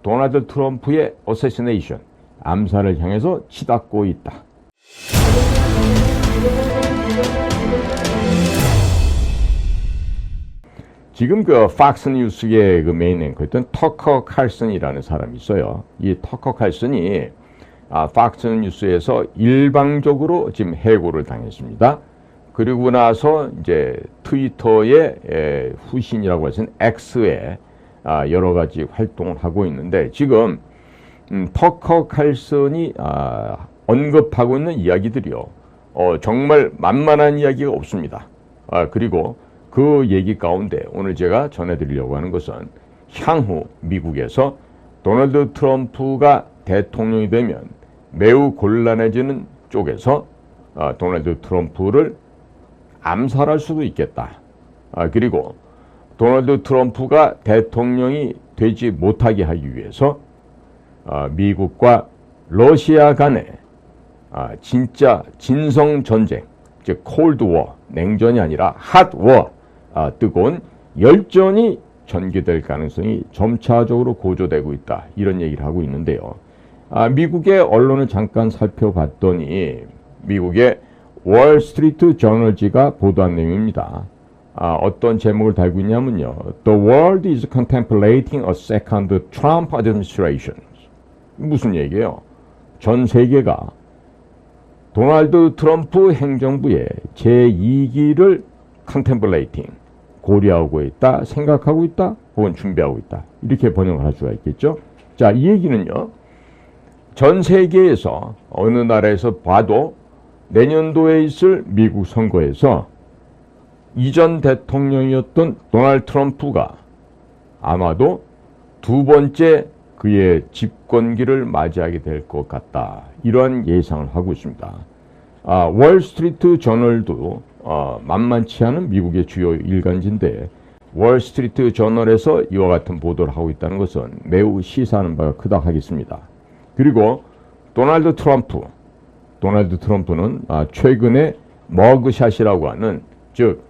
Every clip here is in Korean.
도널드 트럼프의 어세시네이션, 암살을 향해서 치닫고 있다. 지금 그 팍스 뉴스의 그 메인 앵커였던 터커 칼슨이라는 사람이 있어요. 이 터커 칼슨이 팍스 뉴스에서 일방적으로 지금 해고를 당했습니다. 그리고 나서 이제 트위터의 후신이라고 해서 X에 여러 가지 활동을 하고 있는데, 지금 터커 칼슨이 언급하고 있는 이야기들이요, 정말 만만한 이야기가 없습니다. 그리고 그 얘기 가운데 오늘 제가 전해드리려고 하는 것은, 향후 미국에서 도널드 트럼프가 대통령이 되면 매우 곤란해지는 쪽에서 도널드 트럼프를 암살할 수도 있겠다. 그리고 도널드 트럼프가 대통령이 되지 못하게 하기 위해서 미국과 러시아 간에 진짜 진성전쟁, 즉 콜드워, 냉전이 아니라 핫워, 뜨거운 열전이 전개될 가능성이 점차적으로 고조되고 있다, 이런 얘기를 하고 있는데요. 미국의 언론을 잠깐 살펴봤더니 미국의 월스트리트 저널지가 보도한 내용입니다. 어떤 제목을 달고 있냐면요, The world is contemplating a second Trump administration. 무슨 얘기예요? 전 세계가 도널드 트럼프 행정부의 제2기를 contemplating, 고려하고 있다, 생각하고 있다, 혹은 준비하고 있다, 이렇게 번역을 할 수가 있겠죠. 자, 이 얘기는요, 전 세계에서 어느 나라에서 봐도 내년도에 있을 미국 선거에서 이전 대통령이었던 도널드 트럼프가 아마도 두 번째 그의 집권기를 맞이하게 될 것 같다, 이러한 예상을 하고 있습니다. 월스트리트 저널도 만만치 않은 미국의 주요 일간지인데, 월스트리트 저널에서 이와 같은 보도를 하고 있다는 것은 매우 시사하는 바가 크다 하겠습니다. 그리고 도널드 트럼프는 최근에 머그샷이라고 하는, 즉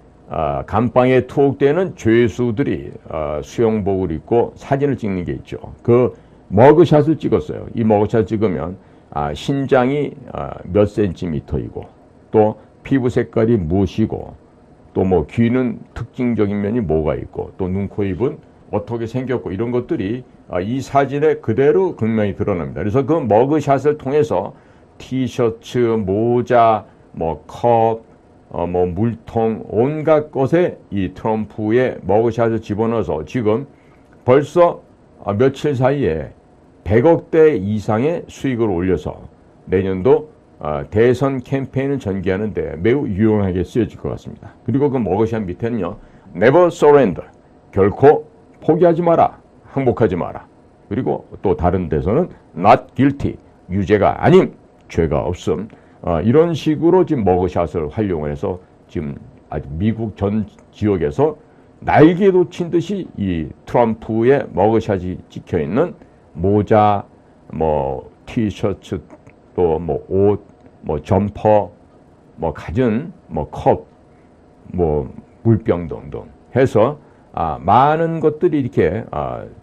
감방에 투옥되는 죄수들이 수영복을 입고 사진을 찍는 게 있죠. 그 머그샷을 찍었어요. 이 머그샷을 찍으면 신장이 몇 센티미터이고, 또 피부 색깔이 무엇이고, 또 뭐 귀는 특징적인 면이 뭐가 있고, 또 눈, 코, 입은 어떻게 생겼고, 이런 것들이 이 사진에 그대로 극명히 드러납니다. 그래서 그 머그샷을 통해서 티셔츠, 모자, 뭐 컵, 뭐 물통, 온갖 것에 이 트럼프의 머그샷을 집어넣어서 지금 벌써 며칠 사이에 100억대 이상의 수익을 올려서 내년도 대선 캠페인을 전개하는데 매우 유용하게 쓰여질 것 같습니다. 그리고 그 머그샷 밑에는요, Never surrender, 결코 포기하지 마라, 항복하지 마라. 그리고 또 다른 데서는 Not guilty, 유죄가 아님, 죄가 없음. 이런 식으로 지금 머그샷을 활용을 해서 지금 아주 미국 전 지역에서 날개도 친 듯이 이 트럼프의 머그샷이 찍혀 있는 모자, 뭐 티셔츠, 또 뭐 옷, 뭐 점퍼, 뭐 갖은, 뭐 컵, 뭐 물병 등등 해서 많은 것들이 이렇게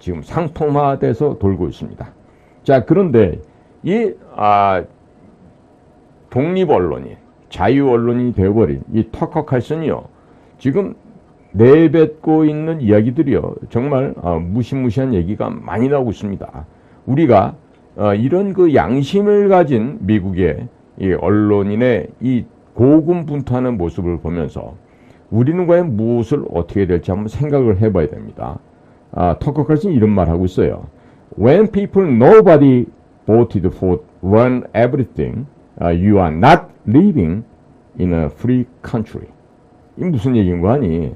지금 상품화돼서 돌고 있습니다. 자, 그런데 이 독립 언론인, 자유 언론이 되어버린 이 터커 칼슨이요, 지금 내뱉고 있는 이야기들이요, 정말 무시무시한 얘기가 많이 나오고 있습니다. 우리가 이런 그 양심을 가진 미국의 이 언론인의 이 고군분투하는 모습을 보면서 우리는 과연 무엇을 어떻게 해야 될지 한번 생각을 해봐야 됩니다. 터커 칼슨이 이런 말 하고 있어요. When people nobody voted for run everything, you are not living in a free country. 이 무슨 얘기인 거 아니?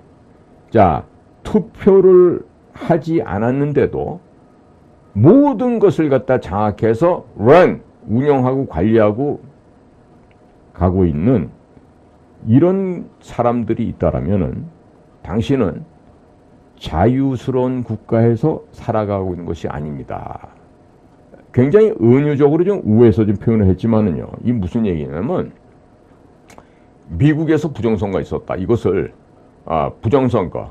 자, 투표를 하지 않았는데도 모든 것을 갖다 장악해서 run, 운영하고 관리하고 가고 있는 이런 사람들이 있다라면은 당신은 자유스러운 국가에서 살아가고 있는 것이 아닙니다. 굉장히 은유적으로 좀 우회해서 좀 표현을 했지만은요, 이 무슨 얘기냐면 미국에서 부정선거가 있었다. 이것을 부정선거,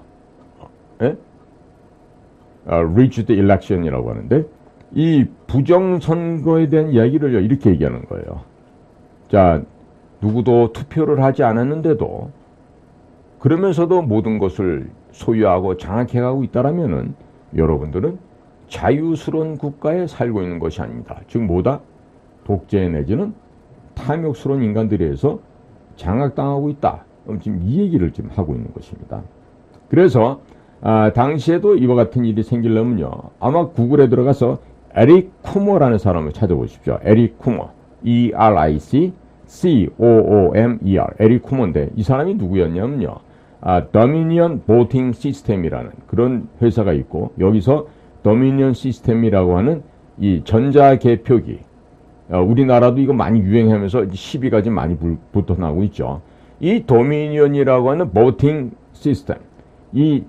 rigged election이라고 하는데, 이 부정선거에 대한 이야기를 이렇게 얘기하는 거예요. 자, 누구도 투표를 하지 않았는데도 그러면서도 모든 것을 소유하고 장악해가고 있다라면은 여러분들은 자유스러운 국가에 살고 있는 것이 아닙니다. 즉 뭐다? 독재 내지는 탐욕스러운 인간들에 의해서 장악당하고 있다. 지금 이 얘기를 지금 하고 있는 것입니다. 그래서 당시에도 이와 같은 일이 생기려면요. 아마 구글에 들어가서 에릭 쿠머라는 사람을 찾아보십시오. 에릭 쿠머. E-R-I-C C-O-O-M-E-R. 에릭 쿠머인데 이 사람이 누구였냐면요. 도미니언 보팅 시스템이라는 그런 회사가 있고 여기서 도미니언 시스템이라고 하는 이 전자개표기 우리나라도 이거 많이 유행하면서 시비가 좀 많이 붙어나고 있죠. 이 도미니언이라고 하는 보팅 시스템 이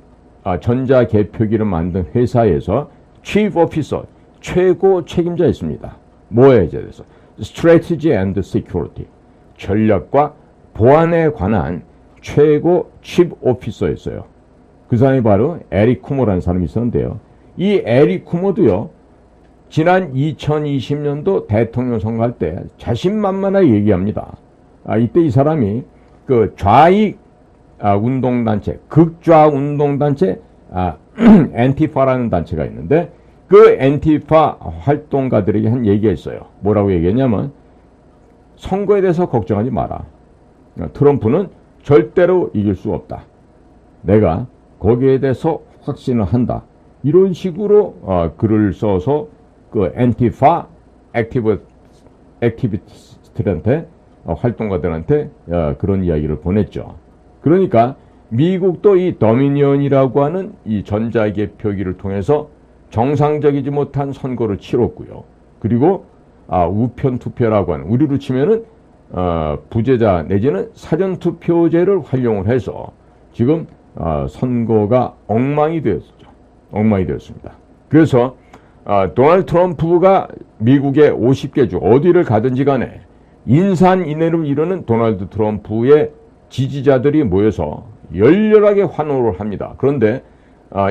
전자개표기를 만든 회사에서 Chief Officer 최고 책임자였습니다. 뭐에 대해서? Strategy and Security 전략과 보안에 관한 최고 Chief Officer였어요. 그 사람이 바로 에릭 쿠머라는 사람이 있었는데요. 이 에릭 쿠머도요. 지난 2020년도 대통령 선거할 때 자신만만하게 얘기합니다. 이때 이 사람이 그 좌익 운동단체, 극좌 운동단체 엔티파라는 단체가 있는데 그 엔티파 활동가들에게 한 얘기가 있어요. 뭐라고 얘기했냐면 선거에 대해서 걱정하지 마라. 트럼프는 절대로 이길 수 없다. 내가 거기에 대해서 확신을 한다. 이런 식으로 글을 써서 그 엔티파 액티비스트들한테 활동가들한테 그런 이야기를 보냈죠. 그러니까 미국도 이 도미니언이라고 하는 이 전자개표기를 통해서 정상적이지 못한 선거를 치렀고요. 그리고 우편 투표라고 하는 우리로 치면은 부재자 내지는 사전투표제를 활용을 해서 지금 선거가 엉망이 되었죠. 엉망이 되었습니다. 그래서 도널드 트럼프가 미국의 50개 주 어디를 가든지 간에 인산인해를 이루는 도널드 트럼프의 지지자들이 모여서 열렬하게 환호를 합니다. 그런데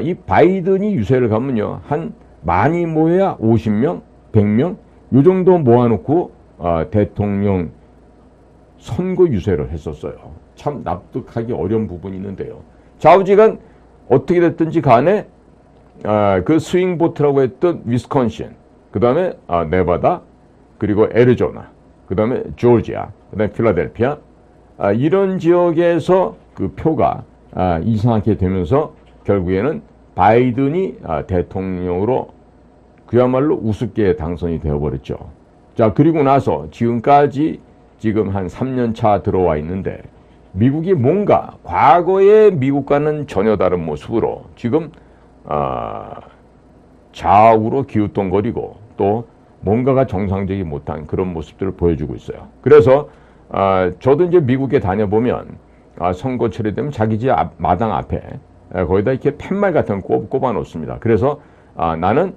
이 바이든이 유세를 가면요. 한 많이 모여야 50명, 100명 이 정도 모아놓고 대통령 선거 유세를 했었어요. 참 납득하기 어려운 부분이 있는데요. 좌우지간 어떻게 됐든지 간에 그 스윙보트라고 했던 위스콘신, 그 다음에 네바다, 그리고 애리조나, 그 다음에 조지아, 그 다음에 필라델피아 이런 지역에서 그 표가 이상하게 되면서 결국에는 바이든이 대통령으로 그야말로 우습게 당선이 되어버렸죠. 자, 그리고 나서 지금까지 지금 한 3년 차 들어와 있는데 미국이 뭔가 과거의 미국과는 전혀 다른 모습으로 지금 좌우로 기웃동거리고 또 뭔가가 정상적이 못한 그런 모습들을 보여주고 있어요. 그래서 저도 이제 미국에 다녀보면 선거철이 되면 자기 집 마당 앞에 거기다 이렇게 팻말 같은 거 꼽아 놓습니다. 그래서 나는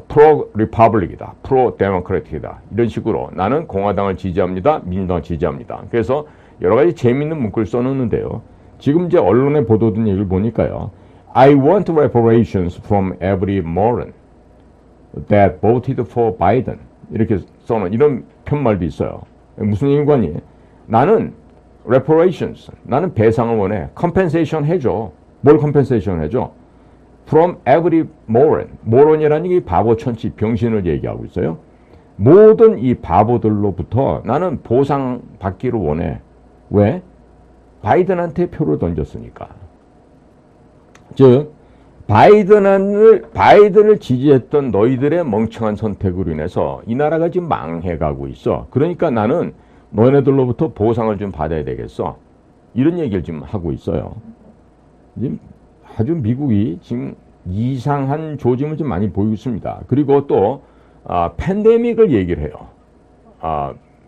프로 리퍼블릭이다, 프로 데모크래틱이다 이런 식으로 나는 공화당을 지지합니다, 민주당을 지지합니다. 그래서 여러 가지 재미있는 문구를 써놓는데요. 지금 이제 언론에 보도된 얘기를 보니까요. I want reparations from every moron that voted for Biden 이렇게 써놓은 이런 편말도 있어요. 무슨 인관이 나는 reparations 나는 배상을 원해. compensation 해줘. 뭘 compensation 해줘? from every moron. moron이라는 게 바보 천치 병신을 얘기하고 있어요. 모든 이 바보들로부터 나는 보상 받기를 원해. 왜? 바이든한테 표를 던졌으니까. 즉 바이든을 지지했던 너희들의 멍청한 선택으로 인해서 이 나라가 지금 망해가고 있어. 그러니까 나는 너네들로부터 보상을 좀 받아야 되겠어. 이런 얘기를 지금 하고 있어요. 지금 아주 미국이 지금 이상한 조짐을 좀 많이 보이고 있습니다. 그리고 또 팬데믹을 얘기를 해요.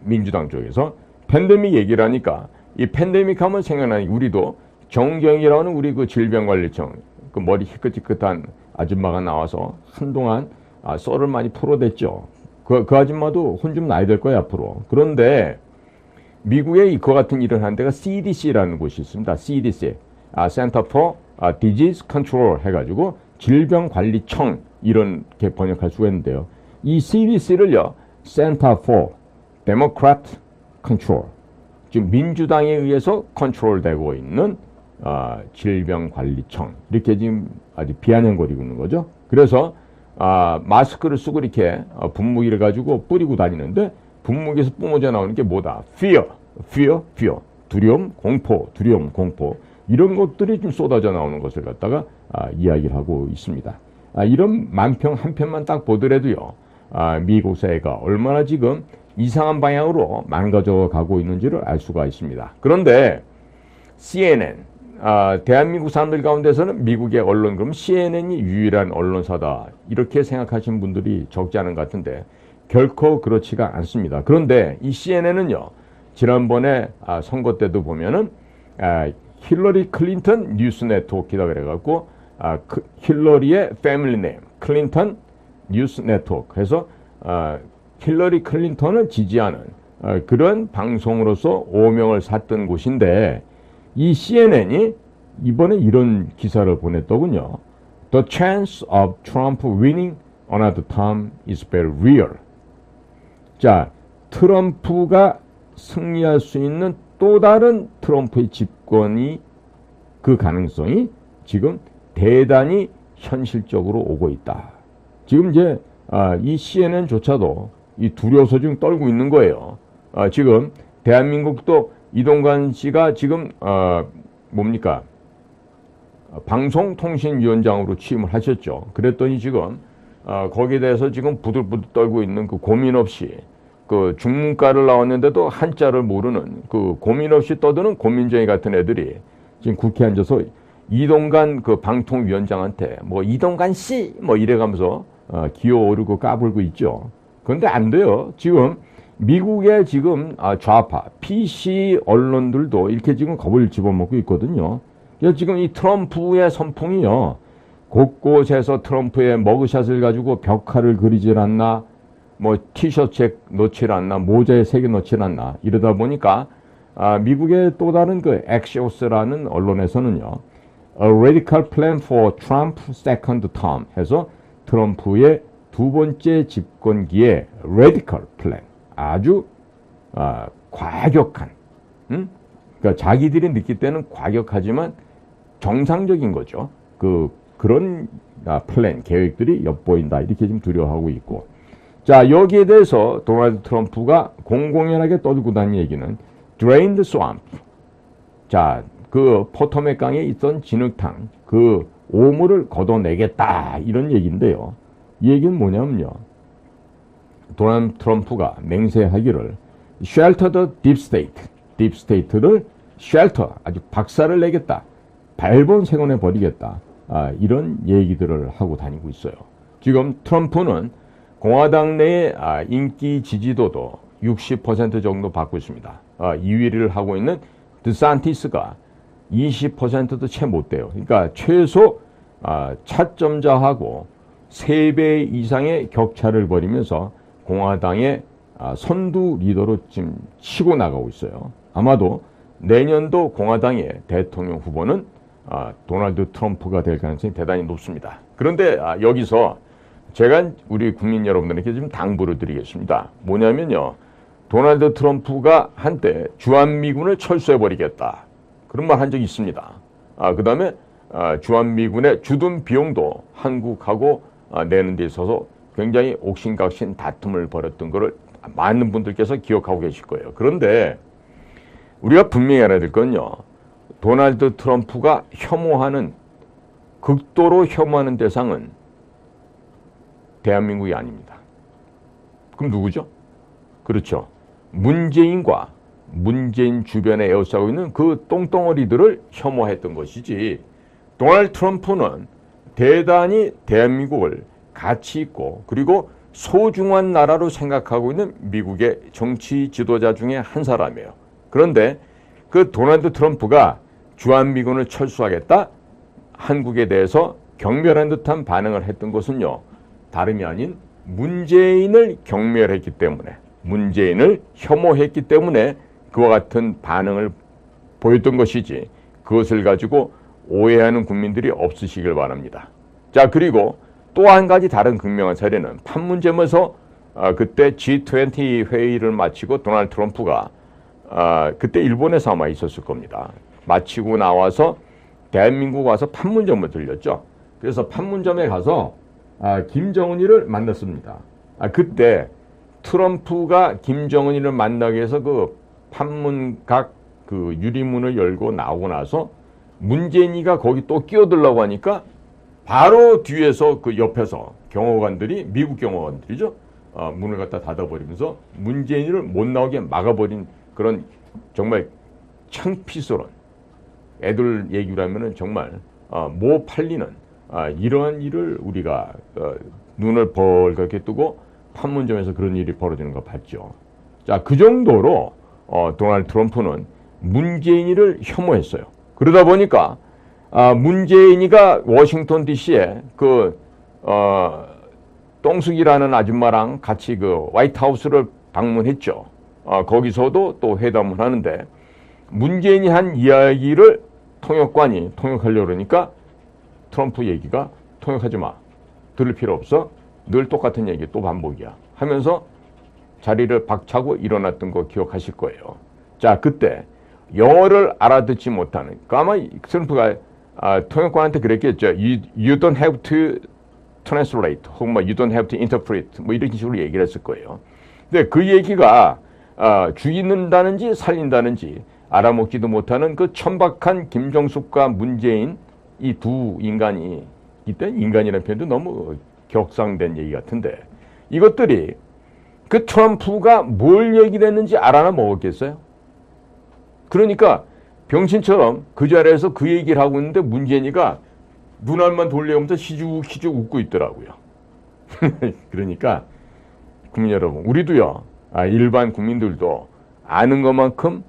민주당 쪽에서 팬데믹 얘기를 하니까 이 팬데믹 하면 생각나는 우리도 정경이라는 우리 그 질병관리청 그 머리 희끗희끗한 아줌마가 나와서 한동안 썰을 많이 풀어댔죠. 그 아줌마도 혼 좀 나야 될 거예요 앞으로. 그런데 미국에 이거 같은 일을 하는 데가 CDC라는 곳이 있습니다. CDC, Center for Disease Control 해가지고 질병관리청 이렇게 번역할 수가 있는데요. 이 CDC를요, Center for Democrat Control, 지금 민주당에 의해서 컨트롤되고 있는 질병관리청, 이렇게 지금 아주 비아냥거리고 있는 거죠. 그래서 마스크를 쓰고 이렇게 분무기를 가지고 뿌리고 다니는데 분무기에서 뿜어져 나오는 게 뭐다? Fear. 두려움, 공포, 이런 것들이 좀 쏟아져 나오는 것을 갖다가 이야기를 하고 있습니다. 이런 만평 한 편만 딱 보더라도요, 미국 사회가 얼마나 지금 이상한 방향으로 망가져 가고 있는지를 알 수가 있습니다. 그런데 CNN, 대한민국 사람들 가운데서는 미국의 언론, 그럼 CNN이 유일한 언론사다, 이렇게 생각하시는 분들이 적지 않은 것 같은데 결코 그렇지가 않습니다. 그런데 이 CNN은요, 지난번에 선거 때도 보면은 힐러리 클린턴 뉴스 네트워크이다 그래갖고 힐러리의 패밀리 네임 클린턴 뉴스 네트워크 해서 힐러리 클린턴을 지지하는 그런 방송으로서 오명을 샀던 곳인데, 이 CNN이 이번에 이런 기사를 보냈더군요. The chance of Trump winning another term is very real. 자, 트럼프가 승리할 수 있는 또 다른 트럼프의 집권이, 그 가능성이 지금 대단히 현실적으로 오고 있다. 지금 이제 이 CNN조차도 이 두려워서 지금 떨고 있는 거예요. 지금 대한민국도 이동관 씨가 지금 뭡니까? 방송통신위원장으로 취임을 하셨죠. 그랬더니 지금 거기에 대해서 지금 부들부들 떨고 있는 그 고민 없이, 그 중문과를 나왔는데도 한자를 모르는 그 고민 없이 떠드는 고민쟁이 같은 애들이 지금 국회에 앉아서 이동관 그 방통위원장한테 뭐 이동관 씨 뭐 이래가면서 기어오르고 까불고 있죠. 그런데 안 돼요. 지금 미국의 지금 좌파 PC 언론들도 이렇게 지금 겁을 집어먹고 있거든요. 지금 이 트럼프의 선풍이요, 곳곳에서 트럼프의 머그샷을 가지고 벽화를 그리질 않나, 뭐 티셔츠에 넣질 않나, 모자에 새겨 넣질 않나, 이러다 보니까 미국의 또 다른 그 엑시오스라는 언론에서는요, A Radical Plan for Trump Second Term 해서 트럼프의 두 번째 집권기의 Radical Plan, 아주 과격한, 그러니까 자기들이 느낄 때는 과격하지만 정상적인 거죠. 그런 플랜, 계획들이 엿보인다, 이렇게 지금 두려워하고 있고. 자, 여기에 대해서 도널드 트럼프가 공공연하게 떠들고 다니는 얘기는 Drain the Swamp. 자, 그 포토맥 강에 있던 진흙탕, 그 오물을 걷어내겠다, 이런 얘기인데요. 이 얘기는 뭐냐면요, 도널드 트럼프가 맹세하기를 Shelter the Deep State, Deep State를 Shelter, 아주 박살을 내겠다, 발본색원해 버리겠다, 이런 얘기들을 하고 다니고 있어요. 지금 트럼프는 공화당 내의 인기 지지도도 60% 정도 받고 있습니다. 2위를 하고 있는 드산티스가 20%도 채 못 돼요. 그러니까 최소 차점자하고 3배 이상의 격차를 벌이면서 공화당의 선두 리더로 지금 치고 나가고 있어요. 아마도 내년도 공화당의 대통령 후보는 도널드 트럼프가 될 가능성이 대단히 높습니다. 그런데 여기서 제가 우리 국민 여러분들에게 좀 당부를 드리겠습니다. 뭐냐면요, 도널드 트럼프가 한때 주한미군을 철수해버리겠다, 그런 말 한 적이 있습니다. 그 다음에 주한미군의 주둔 비용도 한국하고 내는 데 있어서 굉장히 옥신각신 다툼을 벌였던 것을 많은 분들께서 기억하고 계실 거예요. 그런데 우리가 분명히 알아야 될 건요, 도널드 트럼프가 극도로 혐오하는 대상은 대한민국이 아닙니다. 그럼 누구죠? 그렇죠. 문재인과 문재인 주변에 에워싸고 있는 그 똥덩어리들을 혐오했던 것이지, 도널드 트럼프는 대단히 대한민국을 가치 있고 그리고 소중한 나라로 생각하고 있는 미국의 정치 지도자 중에 한 사람이에요. 그런데 그 도널드 트럼프가 주한미군을 철수하겠다, 한국에 대해서 경멸한 듯한 반응을 했던 것은요, 다름이 아닌 문재인을 경멸했기 때문에, 문재인을 혐오했기 때문에 그와 같은 반응을 보였던 것이지, 그것을 가지고 오해하는 국민들이 없으시길 바랍니다. 자, 자, 그리고 또 한 가지 다른 극명한 사례는 판문점에서 그때 G20 회의를 마치고 도널드 트럼프가 그때 일본에서 아마 있었을 겁니다. 마치고 나와서 대한민국 와서 판문점을 들렸죠. 그래서 판문점에 가서 김정은이를 만났습니다. 그때 트럼프가 김정은이를 만나기 위해서 그 판문각 그 유리문을 열고 나오고 나서 문재인이가 거기 또 끼어들려고 하니까 바로 뒤에서 그 옆에서 경호관들이, 미국 경호관들이죠, 문을 갖다 닫아버리면서 문재인이를 못 나오게 막아버린 그런 정말 창피스러운, 애들 얘기로 하면은 정말 못 팔리는 이러한 일을 우리가 눈을 벌겋게 뜨고 판문점에서 그런 일이 벌어지는 거 봤죠. 자, 그 정도로 도널드 트럼프는 문재인이를 혐오했어요. 그러다 보니까 문재인이가 워싱턴 DC에 그 똥숙이라는 아줌마랑 같이 그 화이트하우스를 방문했죠. 거기서도 또 회담을 하는데 문재인이 한 이야기를 통역관이 통역하려고 그러니까 트럼프 얘기가 통역하지 마. 들을 필요 없어. 늘 똑같은 얘기 또 반복이야. 하면서 자리를 박차고 일어났던 거 기억하실 거예요. 자, 그때 영어를 알아듣지 못하는, 아마 트럼프가 통역관한테 그랬겠죠. You don't have to translate, 혹은 you don't have to interpret, 이런 식으로 얘기를 했을 거예요. 근데 그 얘기가 죽이는다는지 살린다는지 알아먹지도 못하는 그 천박한 김정숙과 문재인, 이 두 인간이, 이때 인간이라는 표현도 너무 격상된 얘기 같은데, 이것들이 그 트럼프가 뭘 얘기를 했는지 알아나 먹었겠어요? 그러니까 병신처럼 그 자리에서 그 얘기를 하고 있는데 문재인이가 눈알만 돌려오면서 희죽희죽 웃고 있더라고요. 그러니까 국민 여러분, 우리도요, 일반 국민들도 아는 것만큼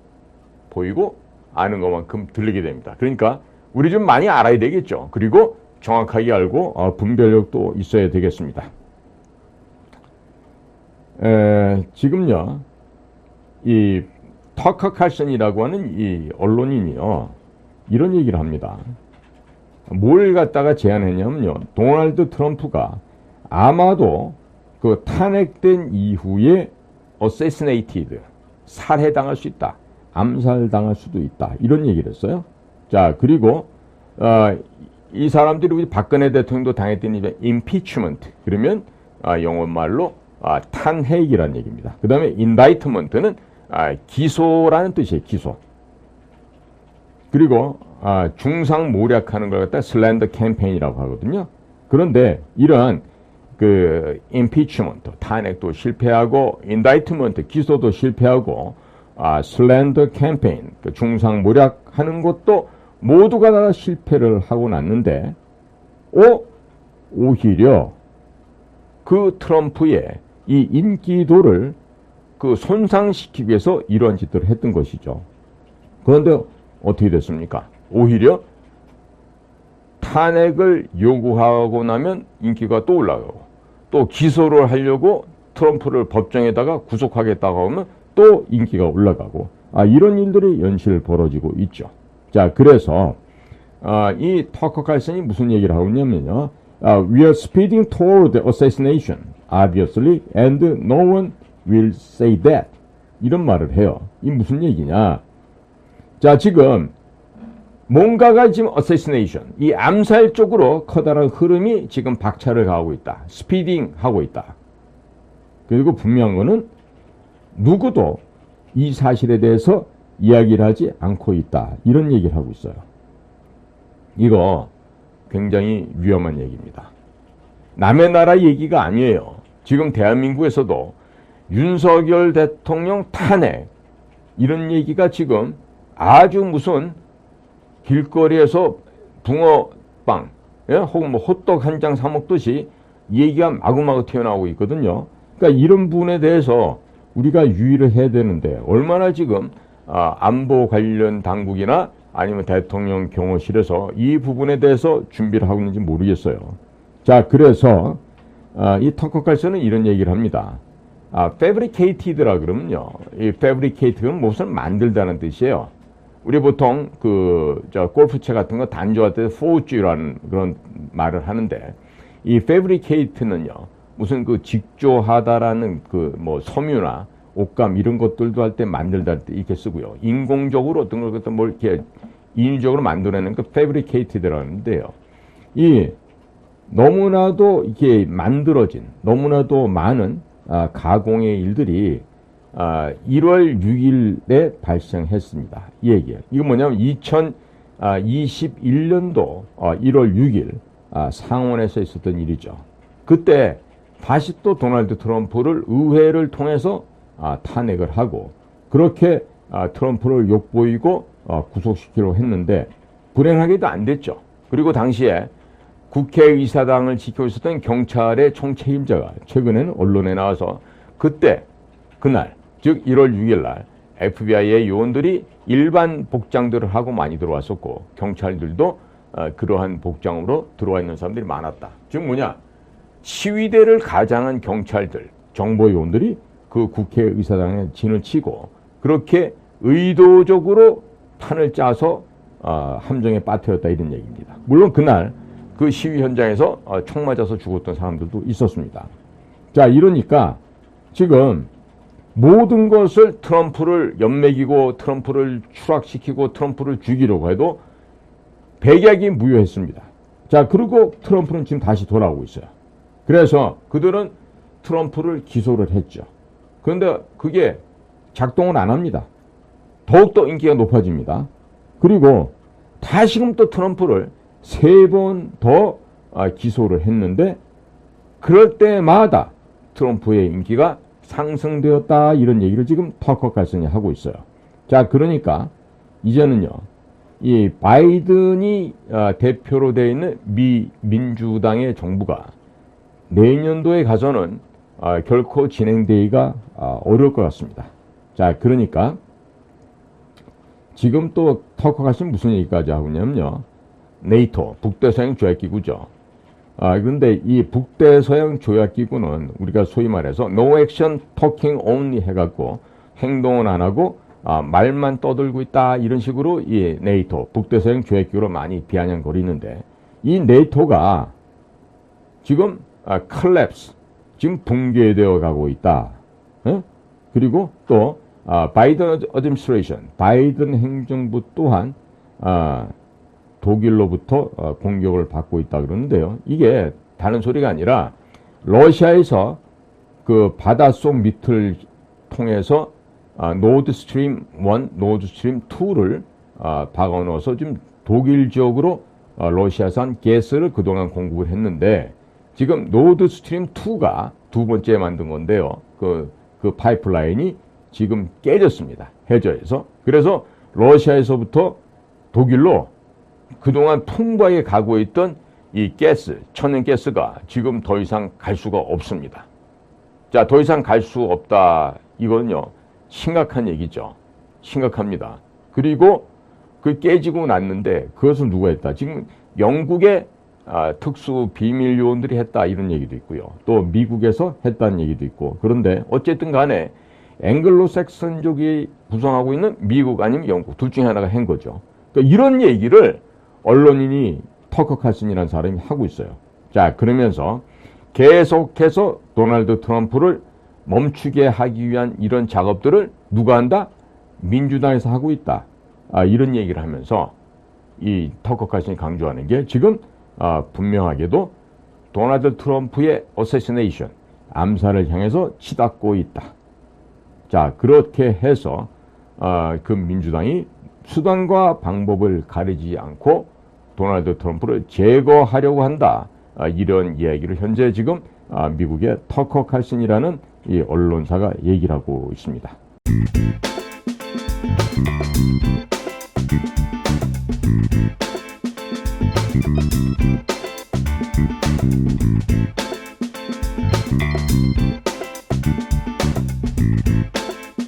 보이고 아는 것만큼 들리게 됩니다. 그러니까 우리 좀 많이 알아야 되겠죠. 그리고 정확하게 알고 분별력도 있어야 되겠습니다. 지금요, 이 터커 칼슨이라고 하는 이 언론인이요, 이런 얘기를 합니다. 뭘 갖다가 제안했냐면요, 도널드 트럼프가 아마도 그 탄핵된 이후에 assassinated, 살해당할 수 있다, 암살당할 수도 있다, 이런 얘기를 했어요. 자, 그리고 이 사람들이 우리 박근혜 대통령도 당했던 impeachment, 그러면 영어 말로 탄핵이라는 얘기입니다. 그 다음에 indictment는 기소라는 뜻이에요. 기소. 그리고 중상모략하는 걸 갖다 슬렌더 캠페인이라고 하거든요. 그런데 이러한 그 impeachment, 탄핵도 실패하고, indictment, 기소도 실패하고, 슬렌더 캠페인, 그 중상모략하는 것도 모두가 다 실패를 하고 났는데, 오히려 그 트럼프의 이 인기도를 그 손상시키기 위해서 이런 짓들을 했던 것이죠. 그런데 어떻게 됐습니까? 오히려 탄핵을 요구하고 나면 인기가 또 올라가고, 또 기소를 하려고 트럼프를 법정에다가 구속하겠다고 하면 또 인기가 올라가고, 이런 일들이 연실 벌어지고 있죠. 자, 그래서 이 터커 칼슨이 무슨 얘기를 하고 있냐면요, We are speeding toward assassination, obviously, and no one will say that. 이런 말을 해요. 이 무슨 얘기냐? 자, 지금 뭔가가 지금 assassination, 이 암살 쪽으로 커다란 흐름이 지금 박차를 가하고 있다. 스피딩 하고 있다. 그리고 분명한 거는 누구도 이 사실에 대해서 이야기를 하지 않고 있다. 이런 얘기를 하고 있어요. 이거 굉장히 위험한 얘기입니다. 남의 나라 얘기가 아니에요. 지금 대한민국에서도 윤석열 대통령 탄핵, 이런 얘기가 지금 아주 무슨 길거리에서 붕어빵, 혹은 뭐 호떡 한 장 사 먹듯이 얘기가 마구마구 튀어나오고 있거든요. 그러니까 이런 부분에 대해서 우리가 유의를 해야 되는데, 얼마나 지금 안보 관련 당국이나 아니면 대통령 경호실에서 이 부분에 대해서 준비를 하고 있는지 모르겠어요. 자, 그래서 이 터커 칼슨은 이런 얘기를 합니다. fabricated라 그러면요, 이 fabricated는 무엇을 만들다는 뜻이에요. 우리 보통 골프채 같은 거 단조할 때 forge라는 그런 말을 하는데, 이 fabricate는요, 무슨 그 직조하다라는 그 뭐 섬유나 옷감 이런 것들도 할 때 만들다 할 때 이렇게 쓰고요. 인공적으로 어떤 것들 뭘 이렇게 인위적으로 만들어내는 그 fabricated라는데요. 이 너무나도 이게 만들어진 너무나도 많은 가공의 일들이 1월 6일에 발생했습니다. 이 얘기예요. 이거 뭐냐면 2021년도 1월 6일 상원에서 있었던 일이죠. 그때 다시 또 도널드 트럼프를 의회를 통해서 탄핵을 하고 그렇게 트럼프를 욕보이고 구속시키려고 했는데 불행하게도 안 됐죠. 그리고 당시에 국회의사당을 지키고 있었던 경찰의 총책임자가 최근에는 언론에 나와서 그날 즉 1월 6일 날 FBI의 요원들이 일반 복장들을 하고 많이 들어왔었고 경찰들도 그러한 복장으로 들어와 있는 사람들이 많았다. 즉 뭐냐, 시위대를 가장한 경찰들, 정보요원들이 그 국회의사당에 진을 치고 그렇게 의도적으로 판을 짜서 함정에 빠뜨렸다 이런 얘기입니다. 물론 그날 그 시위 현장에서 총 맞아서 죽었던 사람들도 있었습니다. 자, 이러니까 지금 모든 것을 트럼프를 연맥이고 트럼프를 추락시키고 트럼프를 죽이려고 해도 백약이 무효했습니다. 자, 그리고 트럼프는 지금 다시 돌아오고 있어요. 그래서 그들은 트럼프를 기소를 했죠. 그런데 그게 작동을 안 합니다. 더욱더 인기가 높아집니다. 그리고 다시금 또 트럼프를 3번 더 기소를 했는데 그럴 때마다 트럼프의 인기가 상승되었다 이런 얘기를 지금 터커 칼슨이 하고 있어요. 자, 그러니까 이제는요, 이 바이든이 대표로 되어 있는 민주당의 정부가 내년도에 가서는 결코 진행되기가 어려울 것 같습니다. 자, 그러니까 지금 또 터커 칼슨 무슨 얘기까지 하고 있냐면요, 네이토 북대서양 조약기구죠. 그런데 이 북대서양 조약기구는 우리가 소위 말해서 No Action Talking Only 해갖고 행동은 안 하고 말만 떠들고 있다 이런 식으로 이 네이토 북대서양 조약기구로 많이 비아냥거리는데 이 네이토가 지금 collapse 지금 붕괴되어 가고 있다. 그리고 또 바이든 administration 바이든 행정부 또한 독일로부터 공격을 받고 있다 그러는데요. 이게 다른 소리가 아니라 러시아에서 그 바닷속 밑을 통해서 노드 스트림 1, 노드 스트림 2를 박아 넣어서 지금 독일 지역으로 러시아산 가스를 그동안 공급을 했는데 지금 노드 스트림 2가 두 번째 만든 건데요. 그 파이프라인이 지금 깨졌습니다. 해저에서. 그래서 러시아에서부터 독일로 그동안 풍부하게 가고 있던 이 가스, 천연가스가 지금 더 이상 갈 수가 없습니다. 자, 더 이상 갈 수 없다. 이거는요, 심각한 얘기죠. 심각합니다. 그리고 그 깨지고 났는데 그것을 누가 했다? 지금 영국의 특수 비밀 요원들이 했다 이런 얘기도 있고요. 또 미국에서 했다는 얘기도 있고. 그런데 어쨌든 간에 앵글로색슨족이 구성하고 있는 미국 아니면 영국 둘 중에 하나가 한 거죠. 그러니까 이런 얘기를 언론인이 터커 칼슨이라는 사람이 하고 있어요. 자, 그러면서 계속해서 도널드 트럼프를 멈추게 하기 위한 이런 작업들을 누가 한다? 민주당에서 하고 있다. 이런 얘기를 하면서 이 터커 칼슨이 강조하는 게 지금 분명하게도 도널드 트럼프의 어세시네이션, 암살을 향해서 치닫고 있다. 자, 그렇게 해서 그 민주당이 수단과 방법을 가리지 않고 도널드 트럼프를 제거하려고 한다. 이런 이야기를 현재 지금 미국의 터커 칼슨이라는 이 언론사가 얘기를 하고 있습니다.